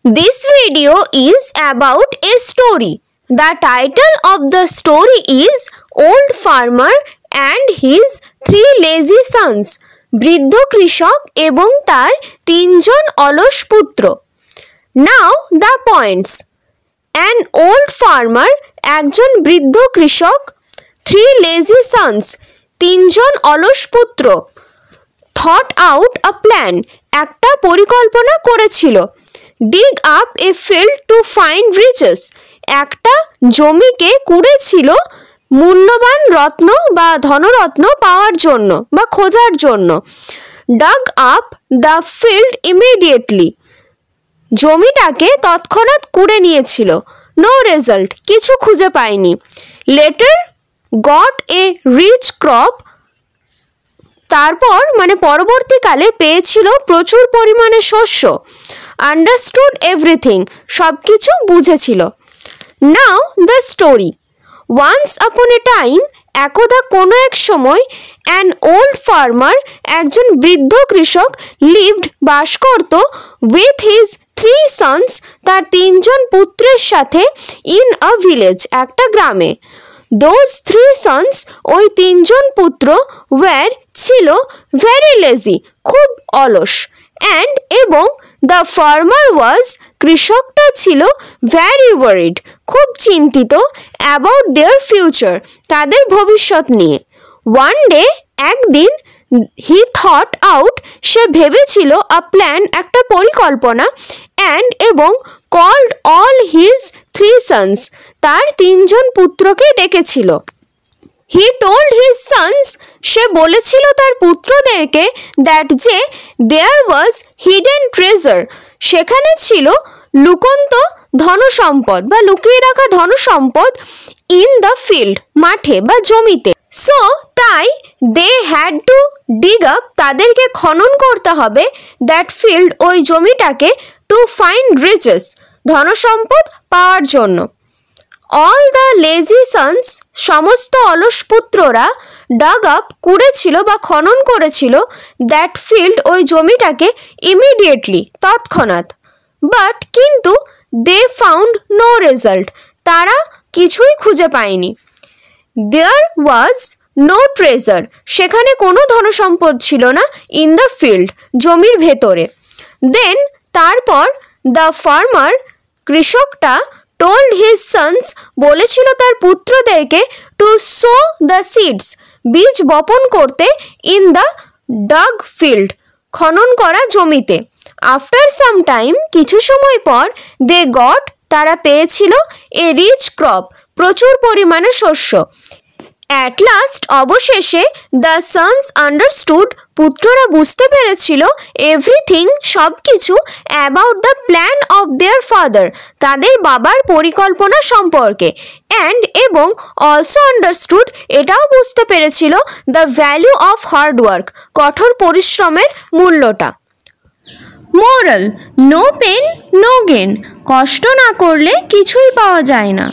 This video is about a story. The title of the story is Old Farmer and His Three Lazy Sons. বৃদ্ধ কৃষক এবং তার তিনজন অলস পুত্র। Now the points. An old farmer, একজন বৃদ্ধ কৃষক, three lazy sons, তিনজন অলস পুত্র, thought out a plan, একটা পরিকল্পনা করেছিল, dig up a field to find riches, একটা জমিকে কুড়েছিল মূল্যবান রত্ন বা ধনরত্ন পাওয়ার জন্য বা খোঁজার জন্য, dug up the field immediately, জমিটাকে তৎক্ষণাৎ কুড়ে নিয়েছিল, no result, কিছু খুঁজে পায়নি, later got a rich crop, তারপর পরবর্তীকালে পেয়েছিল প্রচুর পরিমাণে শস্য, understood everything, সব কিছু বুঝেছিল। Now the story. Once upon a time, একদা কোনো এক সময়, an old farmer, একজন বৃদ্ধ কৃষক, lived, বাস করত, with his three sons, তার তিনজন পুত্রের সাথে, in a village, একটা গ্রামে। Those three sons, ওই তিনজন পুত্র, were, ছিল, very lazy, খুব অলস, and এবং the farmer was, কৃষকটা ছিল, very worried, খুব চিন্তিত, about their future, তাদের ভবিষ্যৎ নিয়ে। One day, একদিন, he thought out, সে ভেবেছিল, a plan, একটা পরিকল্পনা, and এবং called all his three sons, তার তিনজন পুত্রকে ডেকেছিল। He told his sons, সে বলেছিল তার পুত্রদেরকে, that যে there was hidden treasure, সেখানে ছিল লুকন্ত ধনসম্পদ বা লুকিয়ে রাখা ধনসম্পদ, in the field, মাঠে বা জমিতে। So তাই they had to dig up, তাদেরকে খনন করতে হবে, that field, ওই জমিটাকে, to find riches, ধনসম্পদ পাওয়ার জন্য। All the lazy sons, সমস্ত অলস পুত্ররা, dug up, কুড়েছিল বা খনন করেছিল, that field, ওই জমিটাকে, immediately, তৎক্ষণাৎ। But কিন্তু they found no result, তারা কিছুই খুঁজে পায়নি। There was no treasure, সেখানে কোনো ধনসম্পদ ছিল না, in the field, জমির ভেতরে। Then তারপর the farmer, কৃষকটা, told his sons, বলেছিল তার পুত্রদেরকে, to sow the seeds, বীজ বপন করতে, in the dug field, খনন করা জমিতে। After some time, কিছু সময় পর, they got, তারা পেয়েছিল, a rich crop, প্রচুর পরিমাণে শস্য। At last, অবশেষে, the sons understood, পুত্ররা বুঝতে পেরেছিল, everything, সব কিছু, about the plan of their father, তাদের বাবার পরিকল্পনা সম্পর্কে, and এবং also understood, এটাও বুঝতে পেরেছিল, the value of hard work, কঠোর পরিশ্রমের মূল্যটা। Moral: no pain, no gain, কষ্ট না করলে কিছুই পাওয়া যায় না।